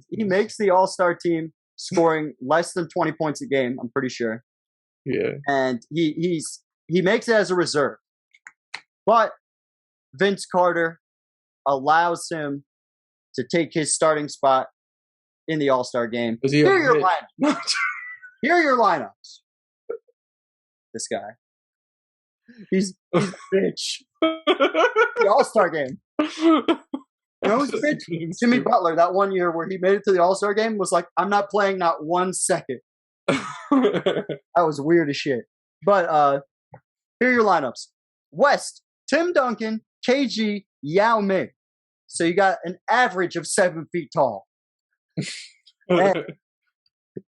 He makes the All-Star team, scoring less than 20 points a game. I'm pretty sure. Yeah. And he makes it as a reserve, but Vince Carter allows him to take his starting spot in the All-Star game. Here are your lineups. Here are your lineups. This guy. He's a bitch. The All-Star game. You know who's a bitch? Jimmy Butler, that one year where he made it to the All-Star game, was like, I'm not playing not 1 second. That was weird as shit. But here are your lineups. West, Tim Duncan, KG, Yao Ming. So you got an average of 7 feet tall. And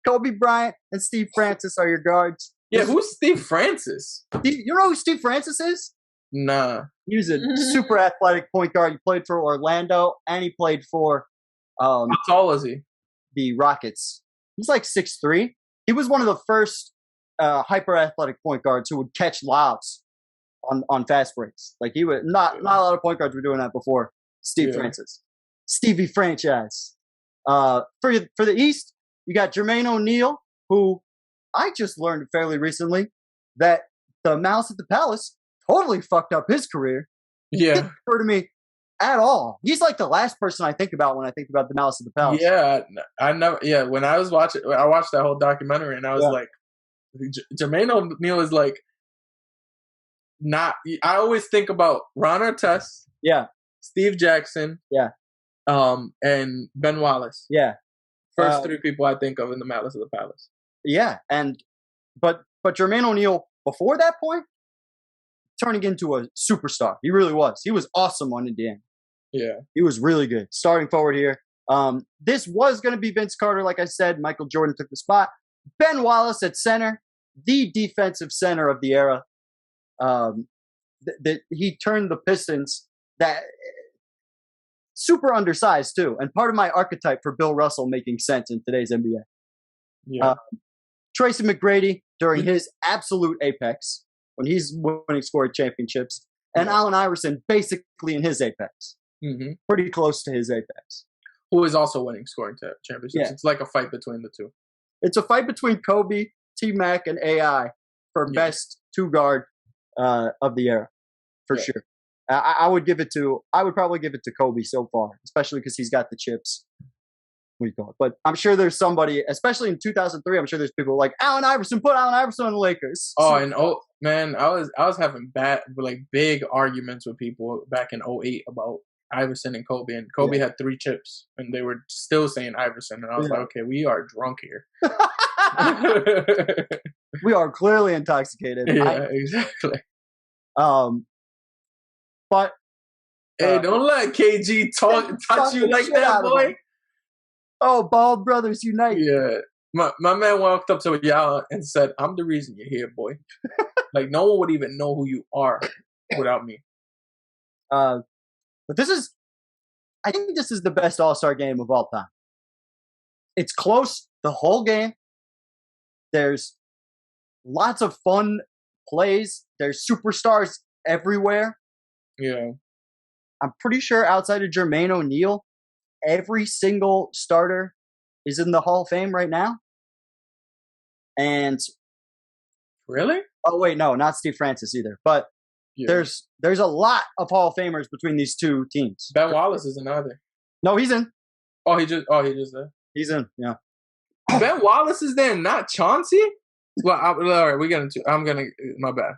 Kobe Bryant and Steve Francis are your guards. Yeah, who's Steve Francis? You know who Steve Francis is? Nah. He was a super athletic point guard. He played for Orlando, and he played for how tall is he? The Rockets. He's like 6'3". He was one of the first hyper athletic point guards who would catch lobs on fast breaks. Like he would not a lot of point guards were doing that before. Steve Francis, Stevie franchise. For the East, you got Jermaine O'Neal, who I just learned fairly recently that the Malice at the Palace totally fucked up his career. Yeah, didn't occur to me at all. He's like the last person I think about when I think about the Malice at the Palace. Yeah, I never. Yeah, when I watched that whole documentary, and I was like, Jermaine O'Neal is like not. I always think about Ron Artest. Yeah. Steve Jackson. Yeah. And Ben Wallace. Yeah. First 3 people I think of in the Malice of the Palace. Yeah, but Jermaine O'Neal before that point turning into a superstar. He really was. He was awesome on Indiana. Yeah. He was really good. Starting forward here. This was going to be Vince Carter, like I said. Michael Jordan took the spot. Ben Wallace at center, the defensive center of the era. He turned the Pistons that super undersized too, and part of my archetype for Bill Russell making sense in today's NBA. Yeah. Tracy McGrady during his absolute apex when he's winning scoring championships, and Allen Iverson basically in his apex, pretty close to his apex. Who is also winning scoring championships? Yeah. It's like a fight between the two. It's a fight between Kobe, T-Mac, and AI for best 2-guard of the era, for sure. I would probably give it to Kobe so far, especially because he's got the chips. What do you call it? But I'm sure there's somebody, especially in 2003. I'm sure there's people like Allen Iverson. Put Allen Iverson on the Lakers. Oh, man, I was having big arguments with people back in 2008 about Iverson and Kobe. And Kobe had 3 chips, and they were still saying Iverson. And I was like, okay, we are drunk here. We are clearly intoxicated. Yeah, exactly. But hey, don't let KG touch you like that, boy. Oh, Ball Brothers Unite. Yeah. My man walked up to Yao and said, I'm the reason you're here, boy. Like, no one would even know who you are without me. But I think this is the best All-Star game of all time. It's close the whole game. There's lots of fun plays. There's superstars everywhere. Yeah. I'm pretty sure outside of Jermaine O'Neal, every single starter is in the Hall of Fame right now. And really? Oh wait, no, not Steve Francis either. But there's a lot of Hall of Famers between these two teams. Ben Wallace isn't either. No, he's in. He just there. He's in. Yeah. Ben Wallace is there, not Chauncey. Well, all right, I'm gonna. My bad.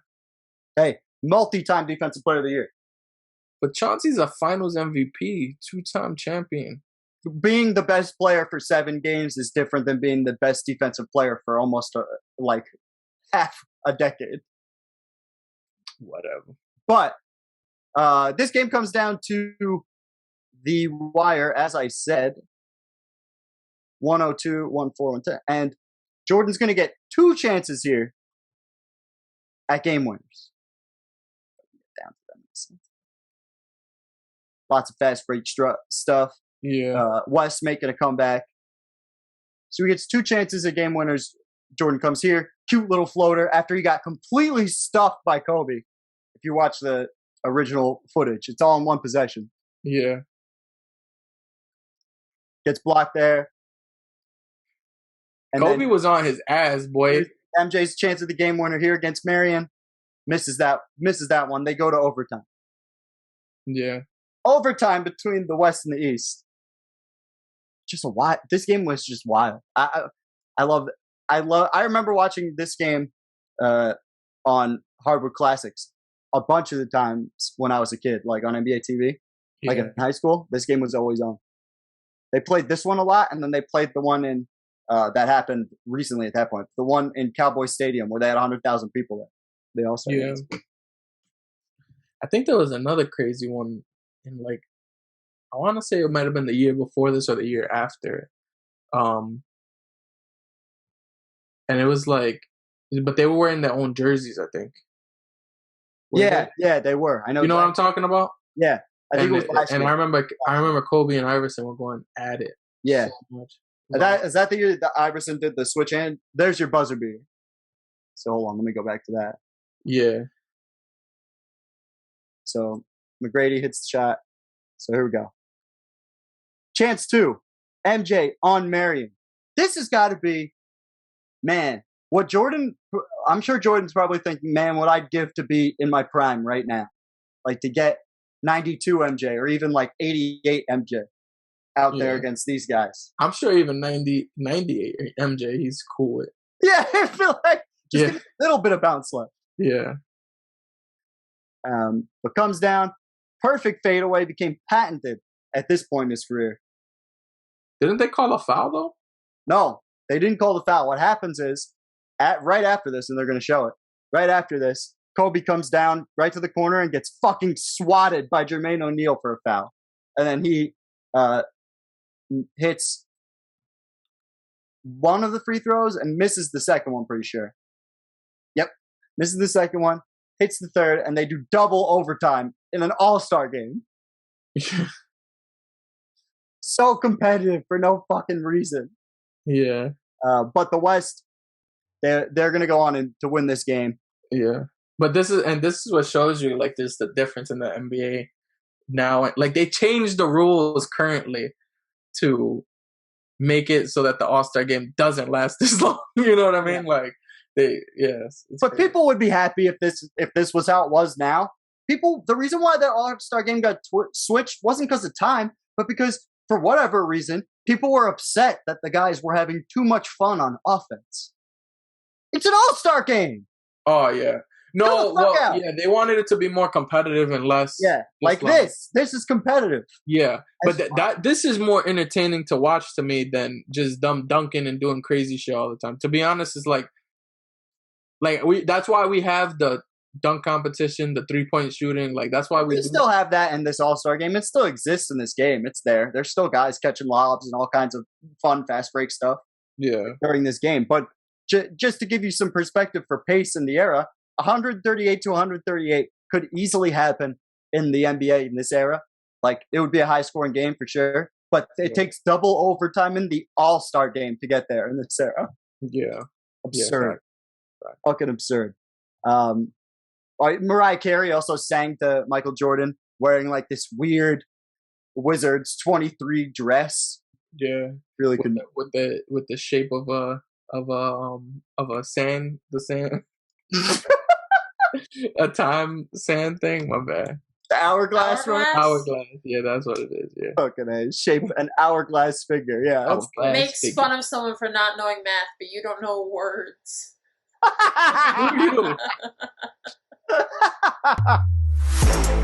Hey, multi-time Defensive Player of the Year. But Chauncey's a Finals MVP, 2-time champion. Being the best player for 7 games is different than being the best defensive player for almost half a decade. Whatever. But this game comes down to the wire, as I said, 102, 104, 110. And Jordan's going to get 2 chances here at game winners. Down to them. Lots of fast break stuff. Yeah. West making a comeback. So he gets 2 chances at game winners. Jordan comes here. Cute little floater after he got completely stuffed by Kobe. If you watch the original footage, it's all in one possession. Yeah. gets blocked there. And Kobe was on his ass, boy. MJ's chance of the game winner here against Marion. Misses that one. They go to overtime. Yeah. Overtime between the West and the East. Just a wild. This game was just wild. I remember watching this game on Hardwood Classics a bunch of the times when I was a kid, like on NBA TV, like in high school. This game was always on. They played this one a lot, and then they played the one in that happened recently at that point. The one in Cowboy Stadium where they had 100,000 people there. They also I think there was another crazy one in like, I want to say it might have been the year before this or the year after. And it was like, but they were wearing their own jerseys, I think. Yeah, they were. I know. You know what I'm talking about? Yeah. I think it was last year. I remember Kobe and Iverson were going at it. Yeah. So much. Is that the year that Iverson did the switch hand? There's your buzzer beater. So hold on, let me go back to that. Yeah. So McGrady hits the shot. So here we go. Chance 2. MJ on Marion. This has got to be, man, what Jordan, I'm sure Jordan's probably thinking, man, what I'd give to be in my prime right now. Like to get 92 MJ or even like 88 MJ out there against these guys. I'm sure even 98 MJ, he's cool with. Yeah, I feel like just a little bit of bounce left. Yeah. But comes down, perfect fadeaway, became patented at this point in his career. Didn't they call a foul though? No, they didn't call the foul. What happens is, right after this, and they're going to show it, right after this, Kobe comes down right to the corner and gets fucking swatted by Jermaine O'Neal for a foul. And then he hits one of the free throws and misses the second one, pretty sure. Yep, misses the second one, hits the third, and they do double overtime in an all-star game. So competitive for no fucking reason. Yeah. But the West, they're going to go on to win this game. Yeah. But this is what shows you, like, there's the difference in the NBA now. Like, they changed the rules currently to make it so that the All-Star game doesn't last this long. You know what I mean? Yeah. Like, but crazy. People would be happy if this was how it was now. The reason why that All-Star game got switched wasn't because of time, but because for whatever reason, people were upset that the guys were having too much fun on offense. It's an All-Star game. Oh, yeah. No, they wanted it to be more competitive and less. Yeah, like this. This is competitive. Yeah, but this is more entertaining to watch to me than just them dunking and doing crazy shit all the time. To be honest, it's like that's why we have the dunk competition, the 3-point shooting. Like that's why we still have that in this All-Star game. It still exists in this game. It's there. There's still guys catching lobs and all kinds of fun fast break stuff. Yeah, during this game. But just to give you some perspective for pace in the era. 138 to 138 could easily happen in the NBA in this era. Like, it would be a high-scoring game for sure. But it takes double overtime in the All-Star game to get there in this era. Yeah. Absurd. Yeah, fucking absurd. Mariah Carey also sang to Michael Jordan wearing, like, this weird Wizards 23 dress. Yeah. Really could. With the shape of a sand, the sand. A time sand thing, my bad. The hourglass one? Hourglass, yeah, that's what it is, yeah. Fucking shape an hourglass figure, yeah. Makes fun of someone for not knowing math, but you don't know words. Who you?